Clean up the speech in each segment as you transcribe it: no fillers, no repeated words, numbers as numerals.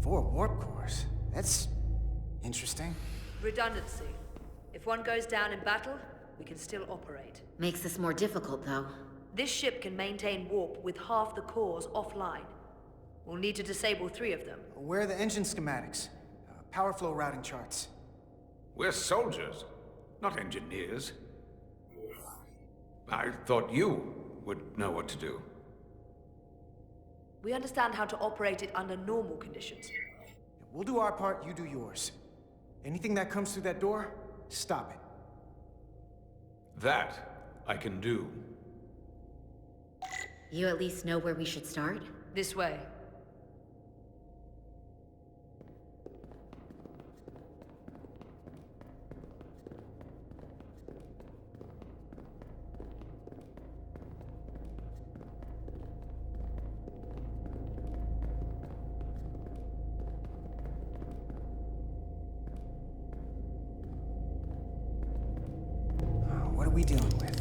4 warp cores? That's interesting. Redundancy. If one goes down in battle, we can still operate. Makes this more difficult, though. This ship can maintain warp with half the cores offline. We'll need to disable 3 of them. Where are the engine schematics? Power flow routing charts. We're soldiers, not engineers. I thought you would know what to do. We understand how to operate it under normal conditions. We'll do our part, you do yours. Anything that comes through that door, stop it. That I can do. You at least know where we should start? This way. What are we dealing with?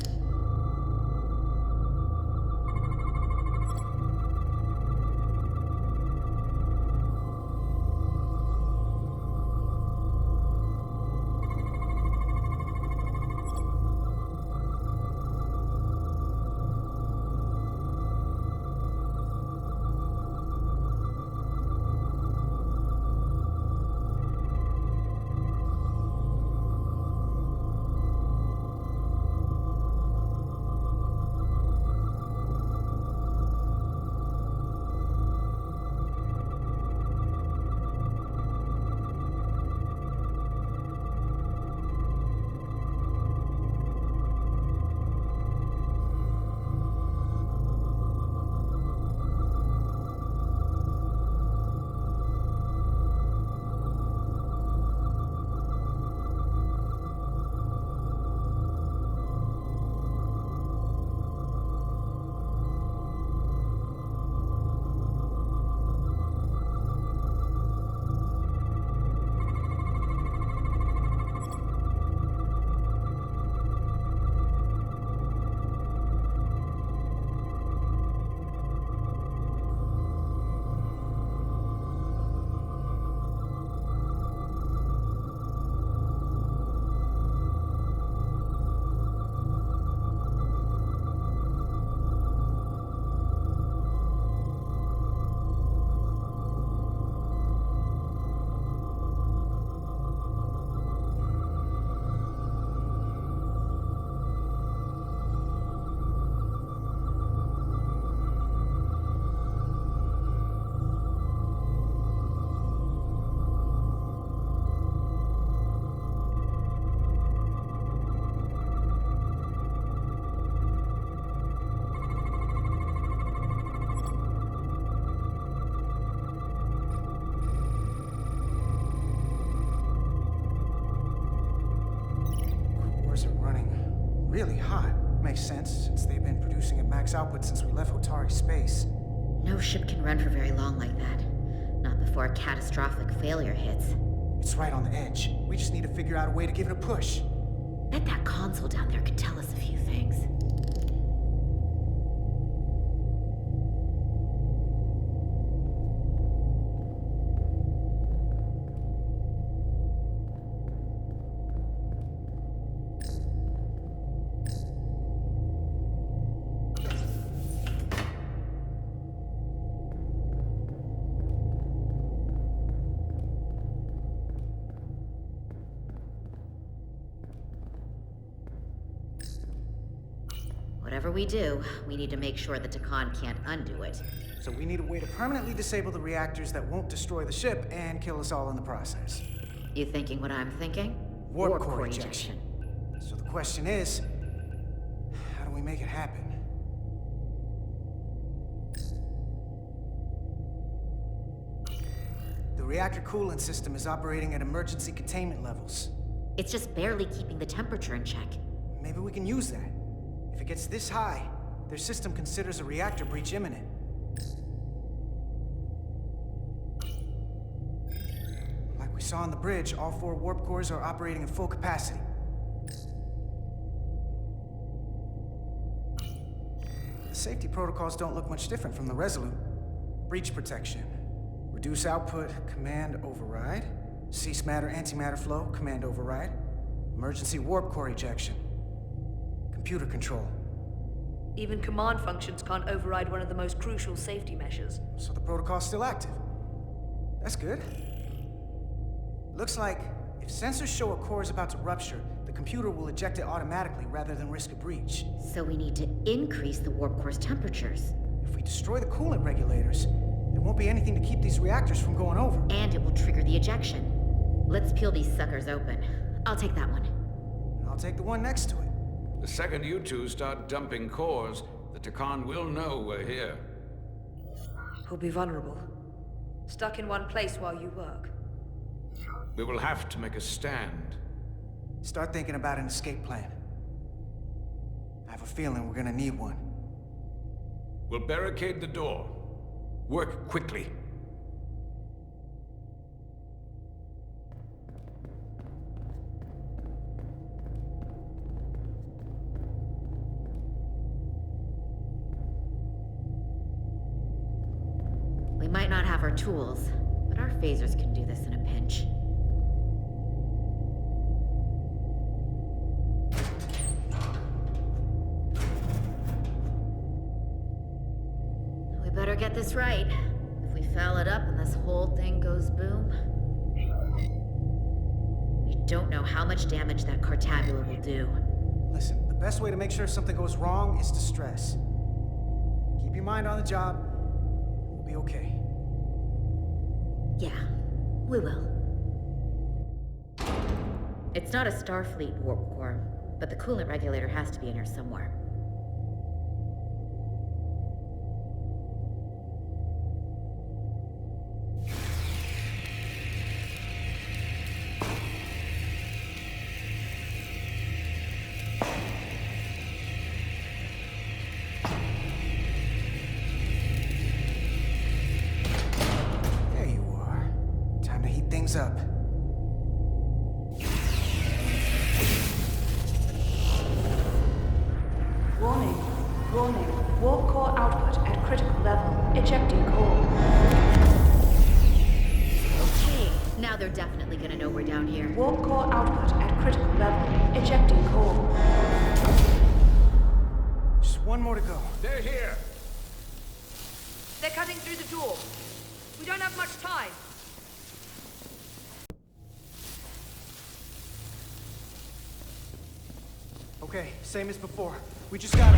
Really hot. Makes sense, since they've been producing at max output since we left Hotari space. No ship can run for very long like that. Not before a catastrophic failure hits. It's right on the edge. We just need to figure out a way to give it a push. Bet that console down there could tell us a few things. Whatever we do, we need to make sure the Takan can't undo it. So we need a way to permanently disable the reactors that won't destroy the ship and kill us all in the process. You thinking what I'm thinking? Warp core ejection. So the question is, how do we make it happen? The reactor coolant system is operating at emergency containment levels. It's just barely keeping the temperature in check. Maybe we can use that. If it gets this high, their system considers a reactor breach imminent. Like we saw on the bridge, all 4 warp cores are operating at full capacity. The safety protocols don't look much different from the Resolute. Breach protection, Reduce output, command override. Cease matter, antimatter flow, command override. Emergency warp core ejection. Computer control. Even command functions can't override one of the most crucial safety measures. So the protocol's still active. That's good. Looks like if sensors show a core is about to rupture, the computer will eject it automatically rather than risk a breach. So we need to increase the warp core's temperatures. If we destroy the coolant regulators, there won't be anything to keep these reactors from going over. And it will trigger the ejection. Let's peel these suckers open. I'll take that one. And I'll take the one next to it. The second you two start dumping cores, the Takan will know we're here. We'll be vulnerable. Stuck in one place while you work. We will have to make a stand. Start thinking about an escape plan. I have a feeling we're gonna need one. We'll barricade the door. Work quickly. We might not have our tools, but our phasers can do this in a pinch. We better get this right. If we foul it up and this whole thing goes boom... We don't know how much damage that Cartabula will do. Listen, the best way to make sure something goes wrong is to stress. Keep your mind on the job, and we'll be okay. Yeah, we will. It's not a Starfleet warp core, but the coolant regulator has to be in here somewhere. There you are. Time to heat things up. Warning. Warning. Warp core output at critical level. Ejecting core. Okay, now they're definitely gonna know we're down here. Warp core output at critical level. Ejecting core. Just one more to go. They're here! They're cutting through the door. We don't have much time. Okay, same as before. We just gotta...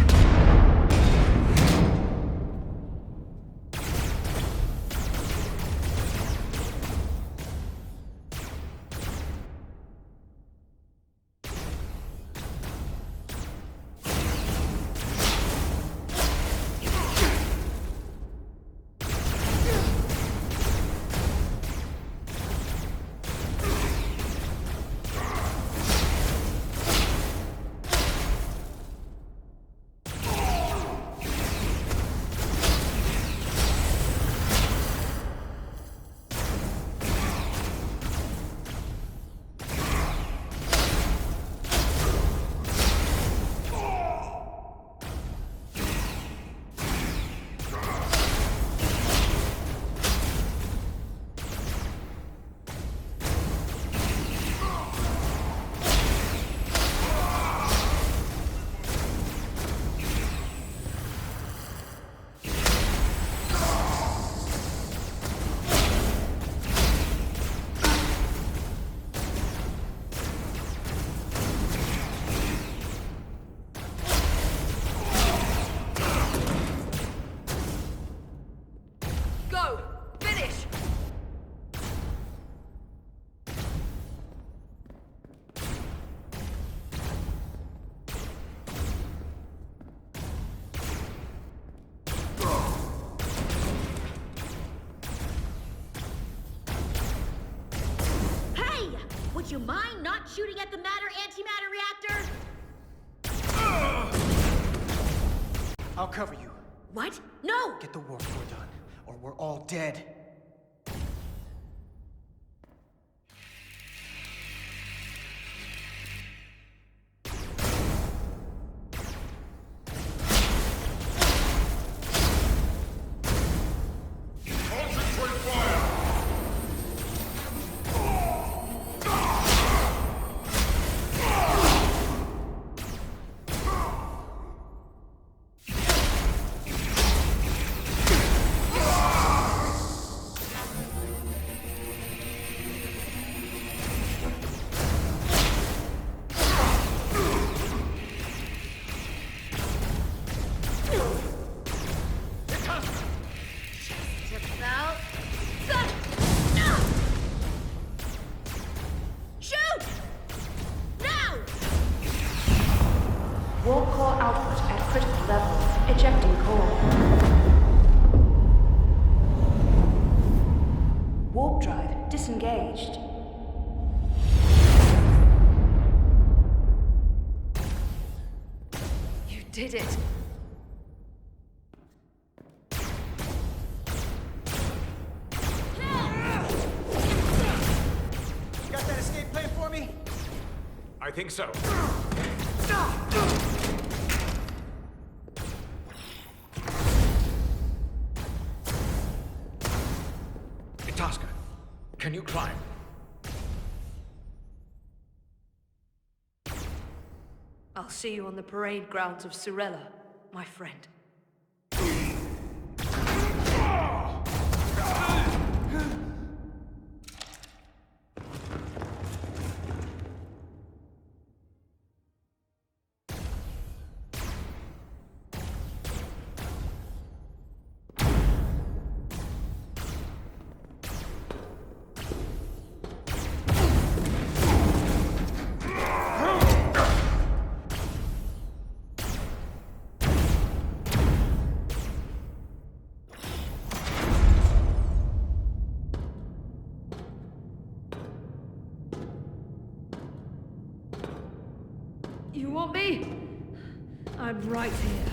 Go! Finish! Hey! Would you mind not shooting at the matter-antimatter reactor? I'll cover you. What? No! Get the warp core done, or we're all dead. Concentrate fire! did it. You got that escape plan for me? I think so. Itasca, can you climb? I'll see you on the parade grounds of Surella, my friend. You want me? I'm right here.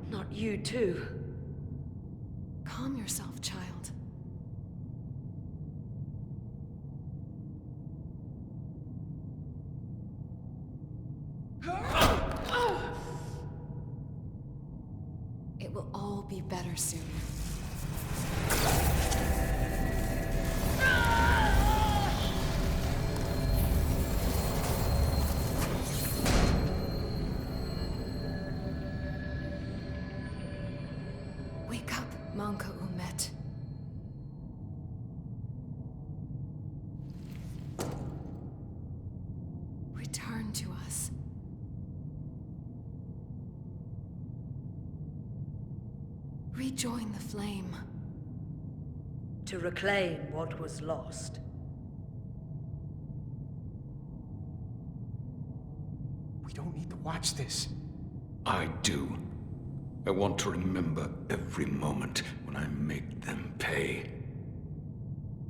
Not you too. Calm yourself, child. It will all be better soon. Wake up, Manka Umet. Return to us. Rejoin the flame. To reclaim what was lost. We don't need to watch this. I do. I want to remember every moment when I make them pay.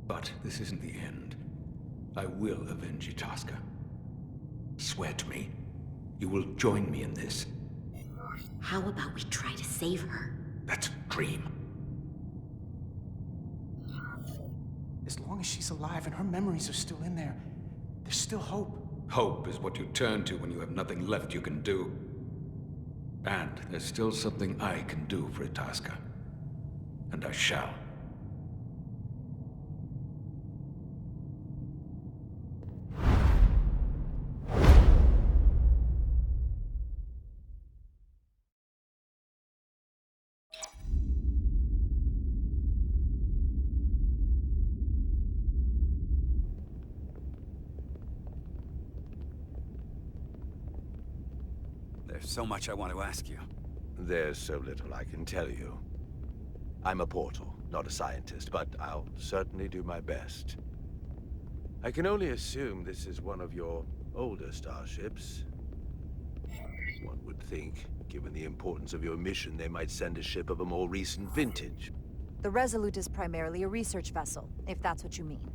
But this isn't the end. I will avenge Itasca. Swear to me, you will join me in this. How about we try to save her? That's a dream. As long as she's alive and her memories are still in there, there's still hope. Hope is what you turn to when you have nothing left you can do. And there's still something I can do for Itasca. And I shall. There's so much I want to ask you. There's so little I can tell you. I'm a portal, not a scientist, but I'll certainly do my best. I can only assume this is one of your older starships. One would think, given the importance of your mission, they might send a ship of a more recent vintage. The Resolute is primarily a research vessel, if that's what you mean.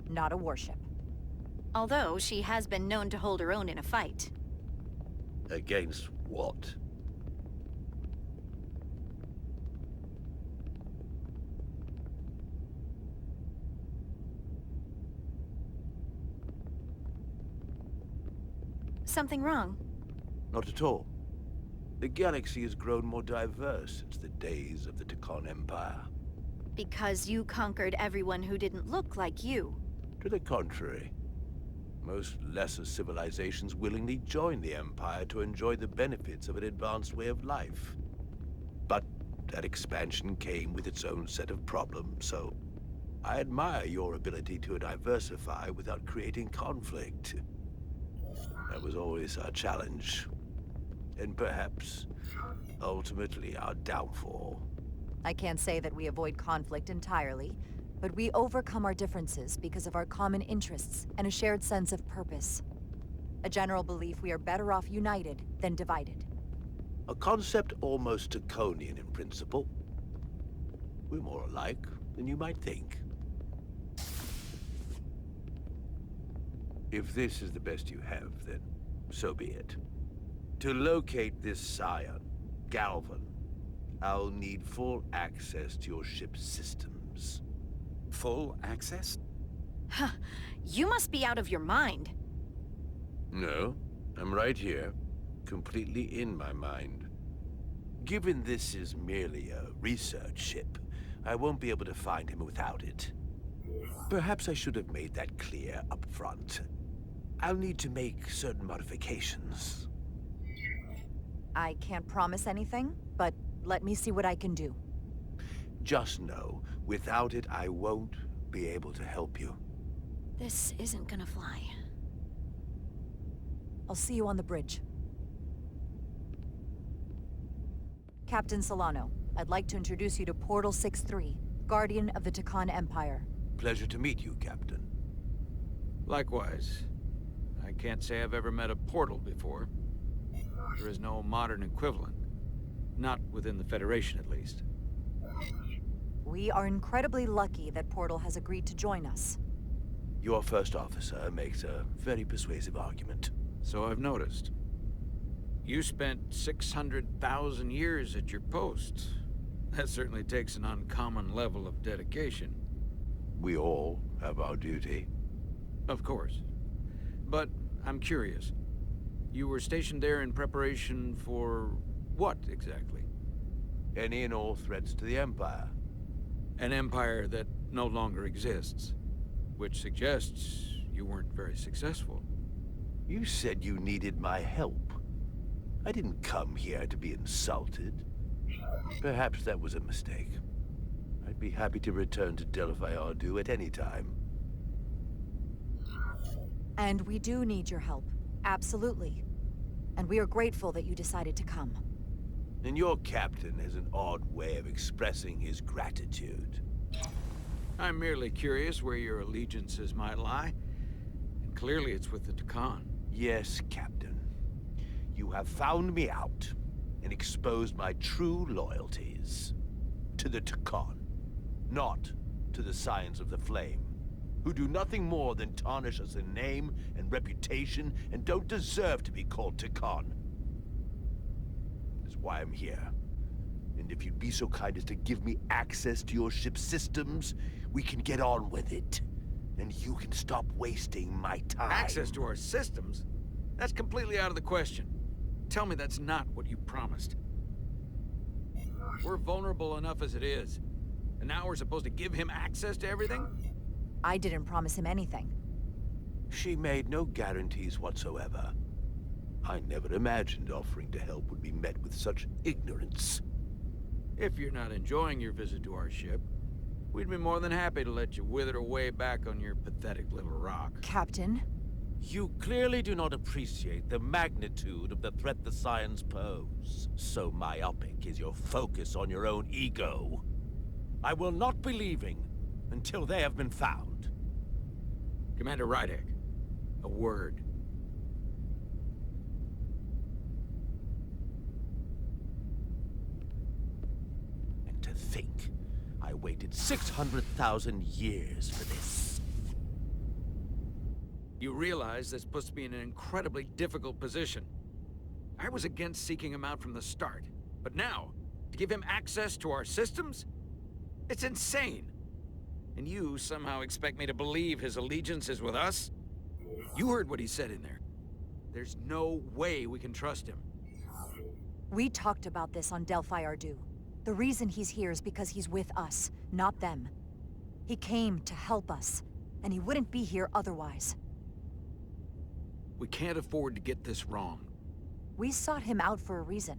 Not a warship. Although she has been known to hold her own in a fight. Against what? Something wrong? Not at all. The galaxy has grown more diverse since the days of the Tekon Empire. Because you conquered everyone who didn't look like you. To the contrary. Most lesser civilizations willingly join the Empire to enjoy the benefits of an advanced way of life. But that expansion came with its own set of problems, so I admire your ability to diversify without creating conflict. That was always our challenge. And perhaps, ultimately, our downfall. I can't say that we avoid conflict entirely, but we overcome our differences because of our common interests and a shared sense of purpose. A general belief we are better off united than divided. A concept almost Draconian in principle. We're more alike than you might think. If this is the best you have, then so be it. To locate this scion, Galvin, I'll need full access to your ship's systems. Full access? Huh. You must be out of your mind. No, I'm right here, completely in my mind. Given this is merely a research ship, I won't be able to find him without it. Perhaps I should have made that clear up front. I'll need to make certain modifications. I can't promise anything, but let me see what I can do. Just know, without it, I won't be able to help you. This isn't gonna fly. I'll see you on the bridge. Captain Solano, I'd like to introduce you to Portal 6-3, Guardian of the Takan Empire. Pleasure to meet you, Captain. Likewise. I can't say I've ever met a portal before. There is no modern equivalent. Not within the Federation, at least. We are incredibly lucky that Portal has agreed to join us. Your first officer makes a very persuasive argument. So I've noticed. You spent 600,000 years at your post. That certainly takes an uncommon level of dedication. We all have our duty. Of course. But I'm curious. You were stationed there in preparation for what, exactly? Any and all threats to the Empire. An empire that no longer exists. Which suggests you weren't very successful. You said you needed my help. I didn't come here to be insulted. Perhaps that was a mistake. I'd be happy to return to Delphi Ardu at any time. And we do need your help. Absolutely. And we are grateful that you decided to come. And your captain has an odd way of expressing his gratitude. I'm merely curious where your allegiances might lie. And clearly it's with the Takan. Yes, Captain. You have found me out and exposed my true loyalties. To the Takan, not to the Scions of the Flame, who do nothing more than tarnish us in name and reputation and don't deserve to be called Takan. That's why I'm here. And if you'd be so kind as to give me access to your ship's systems, we can get on with it. And you can stop wasting my time. Access to our systems? That's completely out of the question. Tell me that's not what you promised. We're vulnerable enough as it is. And now we're supposed to give him access to everything? I didn't promise him anything. She made no guarantees whatsoever. I never imagined offering to help would be met with such ignorance. If you're not enjoying your visit to our ship, we'd be more than happy to let you wither away back on your pathetic little rock. Captain? You clearly do not appreciate the magnitude of the threat the Scions pose. So myopic is your focus on your own ego. I will not be leaving until they have been found. Commander Rydek, a word. And to think, I waited 600,000 years for this. You realize this puts me in an incredibly difficult position. I was against seeking him out from the start, but now, to give him access to our systems? It's insane! And you somehow expect me to believe his allegiance is with us? You heard what he said in there. There's no way we can trust him. We talked about this on Delphi Ardu. The reason he's here is because he's with us, not them. He came to help us, and he wouldn't be here otherwise. We can't afford to get this wrong. We sought him out for a reason.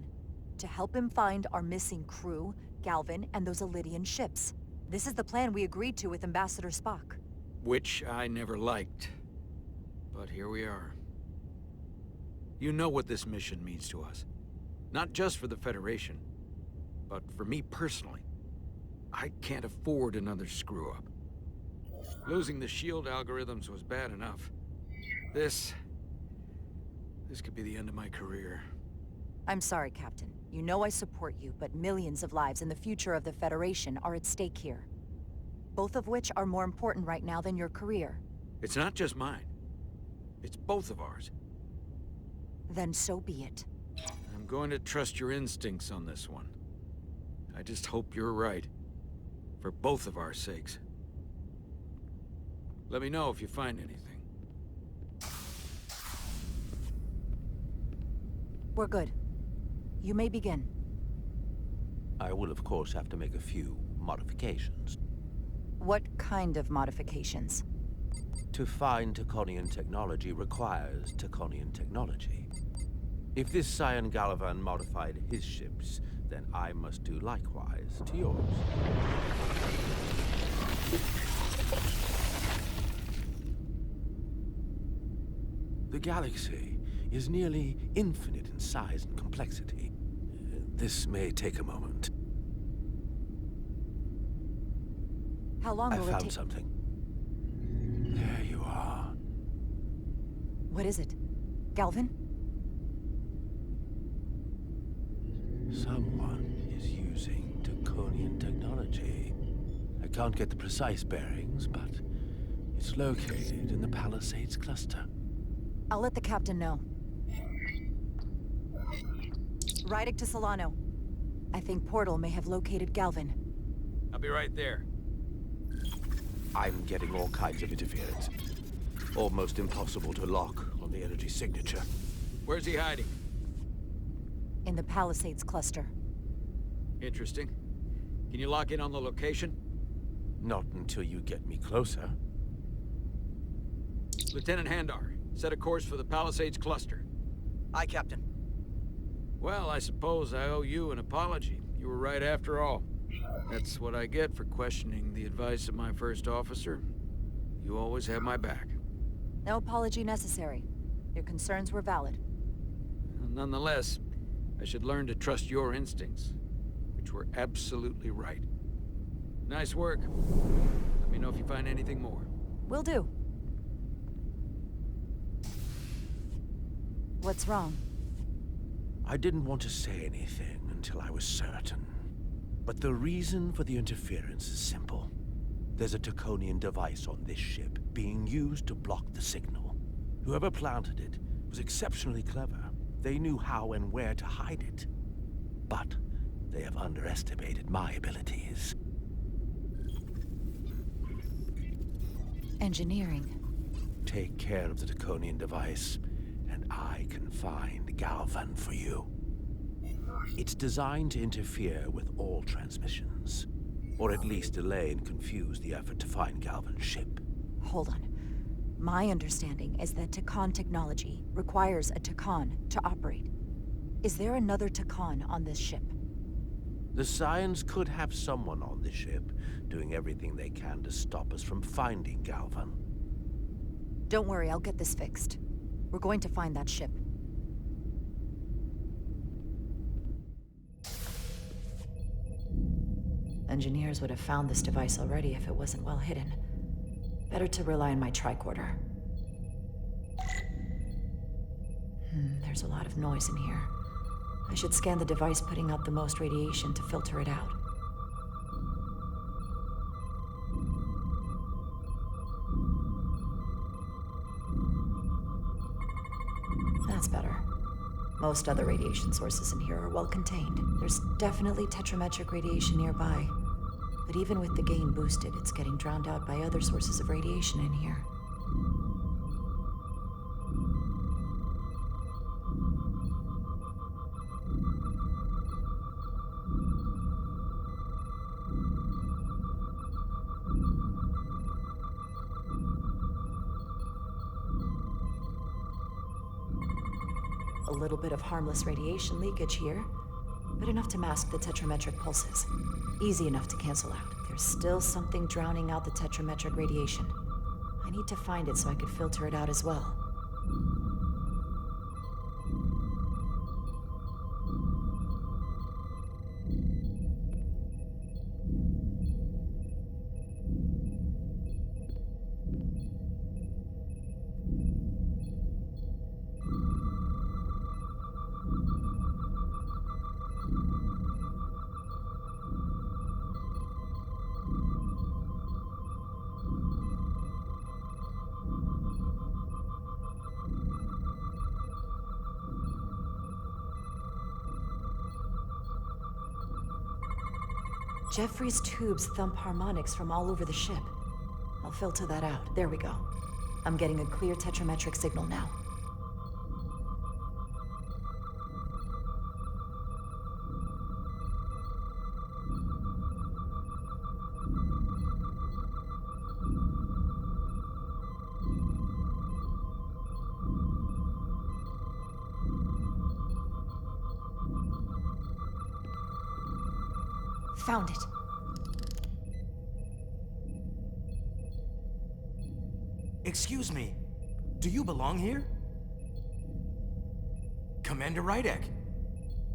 To help him find our missing crew, Galvin, and those Elydian ships. This is the plan we agreed to with Ambassador Spock. Which I never liked. But here we are. You know what this mission means to us. Not just for the Federation, but for me personally. I can't afford another screw-up. Losing the shield algorithms was bad enough. This could be the end of my career. I'm sorry, Captain. You know I support you, but millions of lives and the future of the Federation are at stake here. Both of which are more important right now than your career. It's not just mine. It's both of ours. Then so be it. I'm going to trust your instincts on this one. I just hope you're right. For both of our sakes. Let me know if you find anything. We're good. You may begin. I will, of course, have to make a few modifications. What kind of modifications? To find Taconian technology requires Taconian technology. If this Scion Gallivan modified his ships, then I must do likewise to yours. The galaxy is nearly infinite in size and complexity. This may take a moment. How long I will it take? found something. There you are. What is it? Galvin? Someone is using Taconian technology. I can't get the precise bearings, but it's located in the Palisades cluster. I'll let the captain know. Rydick to Solano. I think Portal may have located Galvin. I'll be right there. I'm getting all kinds of interference. Almost impossible to lock on the energy signature. Where's he hiding? In the Palisades cluster. Interesting. Can you lock in on the location? Not until you get me closer. Lieutenant Handar, set a course for the Palisades cluster. Aye, Captain. Well, I suppose I owe you an apology. You were right after all. That's what I get for questioning the advice of my first officer. You always have my back. No apology necessary. Your concerns were valid. Nonetheless, I should learn to trust your instincts, which were absolutely right. Nice work. Let me know if you find anything more. Will do. What's wrong? I didn't want to say anything until I was certain. But the reason for the interference is simple. There's a Taconian device on this ship being used to block the signal. Whoever planted it was exceptionally clever. They knew how and where to hide it. But they have underestimated my abilities. Engineering. Take care of the Taconian device, and I can find Galvan for you. It's designed to interfere with all transmissions, or at least delay and confuse the effort to find Galvan's ship. Hold on. My understanding is that Takan technology requires a Takan to operate. Is there another Takan on this ship? The Scions could have someone on the ship, doing everything they can to stop us from finding Galvan. Don't worry, I'll get this fixed. We're going to find that ship. Engineers would have found this device already if it wasn't well hidden. Better to rely on my tricorder. There's a lot of noise in here. I should scan the device putting out the most radiation to filter it out. That's better. Most other radiation sources in here are well contained. There's definitely tetrametric radiation nearby. But even with the gain boosted, it's getting drowned out by other sources of radiation in here. A little bit of harmless radiation leakage here, but enough to mask the tetrametric pulses. Easy enough to cancel out. There's still something drowning out the tetrametric radiation. I need to find it so I could filter it out as well. Jeffrey's tubes thump harmonics from all over the ship. I'll filter that out. There we go. I'm getting a clear tetrametric signal now. Found it. Excuse me, do you belong here? Commander Rydek.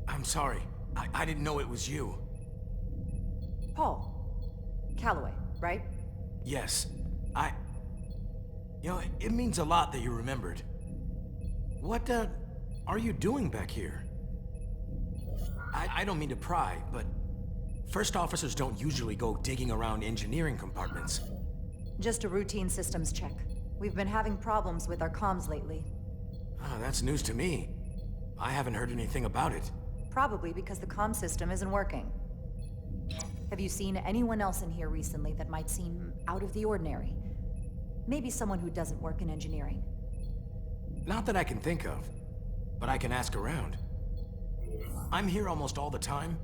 I'm sorry, I didn't know it was you. Paul. Calloway, right? Yes, You know, it means a lot that you remembered. What, are you doing back here? I don't mean to pry, but first officers don't usually go digging around engineering compartments. Just a routine systems check. We've been having problems with our comms lately. Ah, that's news to me. I haven't heard anything about it. Probably because the comm system isn't working. Have you seen anyone else in here recently that might seem out of the ordinary? Maybe someone who doesn't work in engineering. Not that I can think of, but I can ask around. I'm here almost all the time,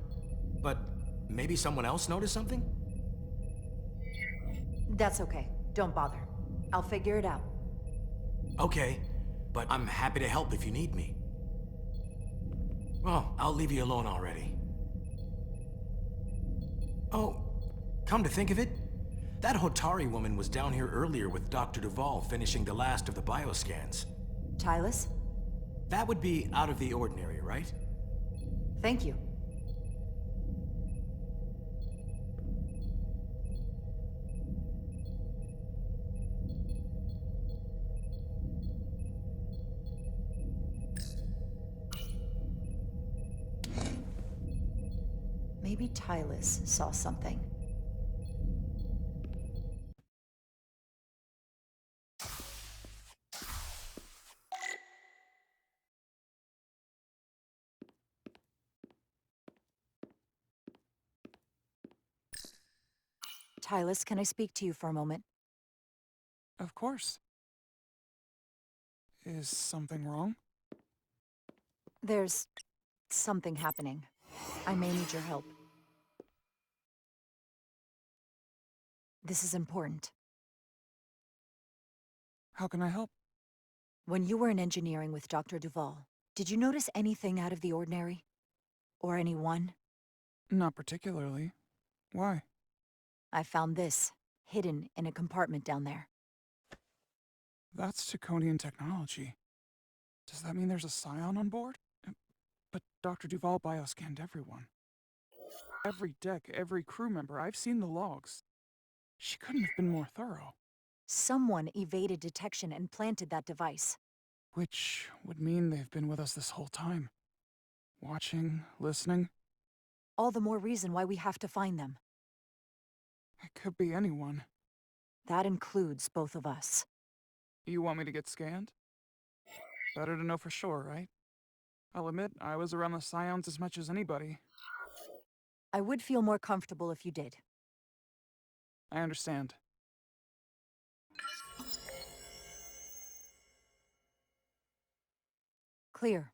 but maybe someone else noticed something? That's okay. Don't bother. I'll figure it out. Okay, but I'm happy to help if you need me. Well, I'll leave you alone already. Oh, come to think of it, that Hotari woman was down here earlier with Dr. Duvall finishing the last of the bioscans. Tylus? That would be out of the ordinary, right? Thank you. Maybe Tylus saw something. Tylus, can I speak to you for a moment? Of course. Is something wrong? There's something happening. I may need your help. This is important. How can I help? When you were in engineering with Dr. Duvall, did you notice anything out of the ordinary? Or anyone? Not particularly. Why? I found this, hidden in a compartment down there. That's Taconian technology. Does that mean there's a scion on board? But Dr. Duvall bioscanned everyone. Every deck, every crew member, I've seen the logs. She couldn't have been more thorough. Someone evaded detection and planted that device. Which would mean they've been with us this whole time. Watching, listening. All the more reason why we have to find them. It could be anyone. That includes both of us. You want me to get scanned? Better to know for sure, right? I'll admit, I was around the Scions as much as anybody. I would feel more comfortable if you did. I understand. Clear.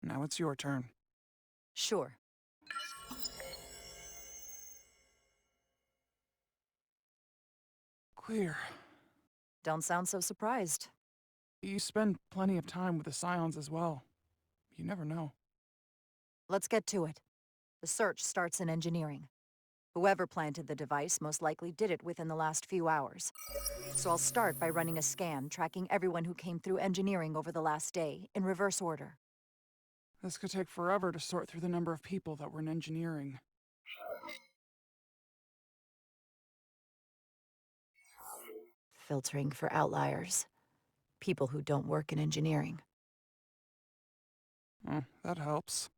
Now it's your turn. Sure. Clear. Don't sound so surprised. You spend plenty of time with the Scions as well. You never know. Let's get to it. The search starts in engineering. Whoever planted the device most likely did it within the last few hours. So I'll start by running a scan, tracking everyone who came through engineering over the last day, in reverse order. This could take forever to sort through the number of people that were in engineering. Filtering for outliers. People who don't work in engineering. Oh, that helps.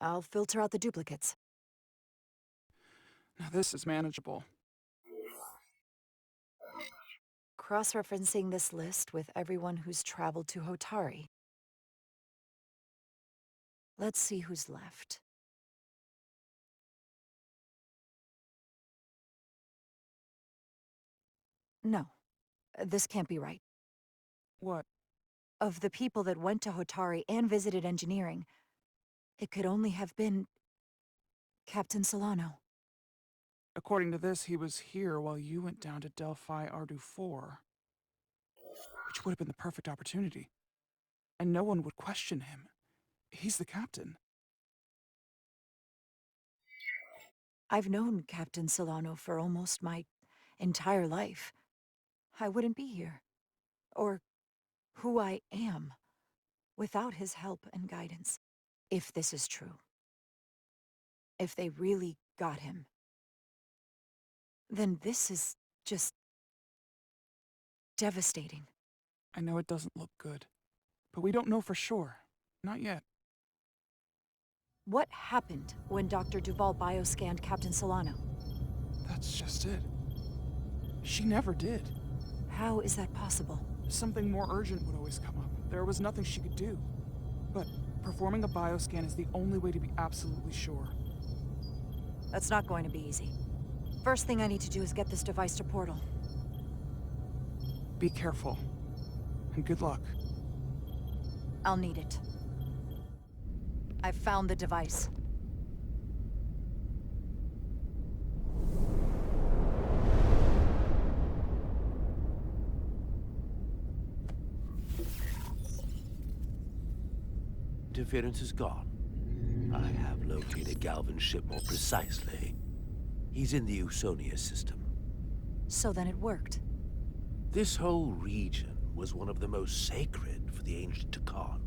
I'll filter out the duplicates. Now this is manageable. Cross-referencing this list with everyone who's traveled to Hotari. Let's see who's left. No, this can't be right. What? Of the people that went to Hotari and visited engineering, it could only have been Captain Solano. According to this, he was here while you went down to Delphi Ardu 4. Which would have been the perfect opportunity. And no one would question him. He's the captain. I've known Captain Solano for almost my entire life. I wouldn't be here. Or who I am without his help and guidance. If this is true. If they really got him. Then this is just devastating. I know it doesn't look good, but we don't know for sure. Not yet. What happened when Dr. Duval bioscanned Captain Solano? That's just it. She never did. How is that possible? Something more urgent would always come up. There was nothing she could do. But performing a bioscan is the only way to be absolutely sure. That's not going to be easy. First thing I need to do is get this device to Portal. Be careful. And good luck. I'll need it. I've found the device. Interference is gone. I have located Galvin's ship more precisely. He's in the Usonia system. So then it worked. This whole region was one of the most sacred for the ancient Takan.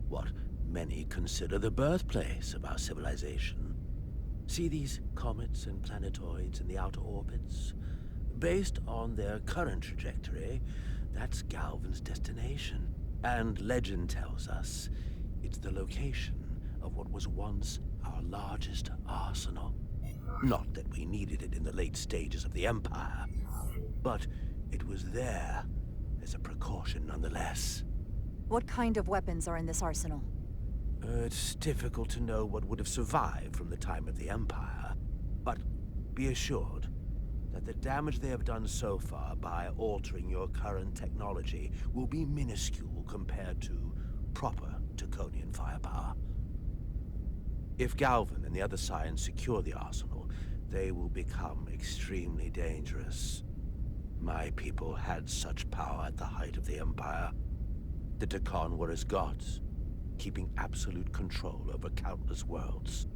What many consider the birthplace of our civilization. See these comets and planetoids in the outer orbits? Based on their current trajectory, that's Galvin's destination. And legend tells us it's the location of what was once our largest arsenal. Not that we needed it in the late stages of the Empire, but it was there as a precaution nonetheless. What kind of weapons are in this arsenal? It's difficult to know what would have survived from the time of the Empire, but be assured that the damage they have done so far by altering your current technology will be minuscule compared to proper Taconian firepower. If Galvin and the other Scions secure the arsenal, they will become extremely dangerous. My people had such power at the height of the Empire. The Takan were as gods, keeping absolute control over countless worlds.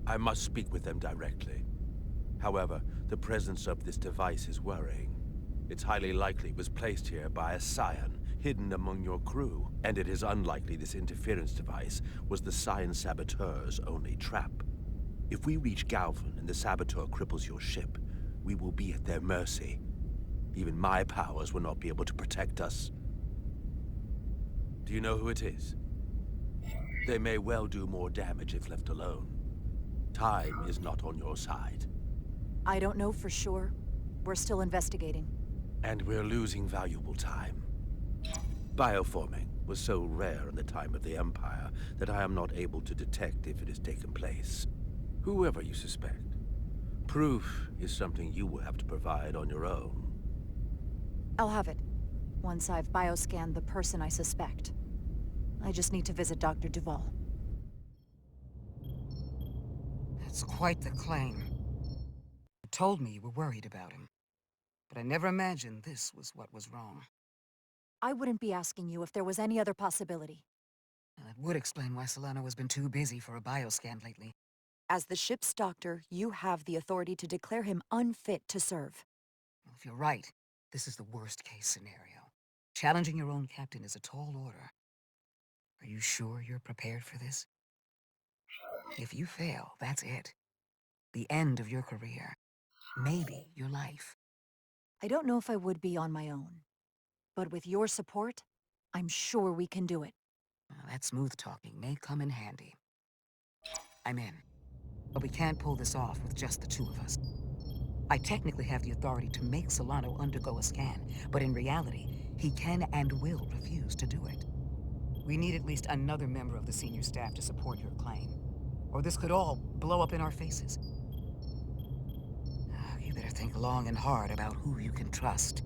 I must speak with them directly. However, the presence of this device is worrying. It's highly likely it was placed here by a Scion, hidden among your crew, and it is unlikely this interference device was the Scion saboteur's only trap. If we reach Galvin and the saboteur cripples your ship, we will be at their mercy. Even my powers will not be able to protect us. Do you know who it is? They may well do more damage if left alone. Time is not on your side. I don't know for sure. We're still investigating. And we're losing valuable time. Bioforming was so rare in the time of the Empire that I am not able to detect if it has taken place. Whoever you suspect, proof is something you will have to provide on your own. I'll have it, once I've bioscanned the person I suspect. I just need to visit Dr. Duval. That's quite the claim. You told me you were worried about him, but I never imagined this was what was wrong. I wouldn't be asking you if there was any other possibility. Well, that would explain why Solano has been too busy for a bioscan lately. As the ship's doctor, you have the authority to declare him unfit to serve. Well, if you're right, this is the worst-case scenario. Challenging your own captain is a tall order. Are you sure you're prepared for this? If you fail, that's it. The end of your career. Maybe your life. I don't know if I would be on my own. But with your support, I'm sure we can do it. Well, that smooth talking may come in handy. I'm in. But we can't pull this off with just the two of us. I technically have the authority to make Solano undergo a scan, but in reality, he can and will refuse to do it. We need at least another member of the senior staff to support your claim, or this could all blow up in our faces. You better think long and hard about who you can trust.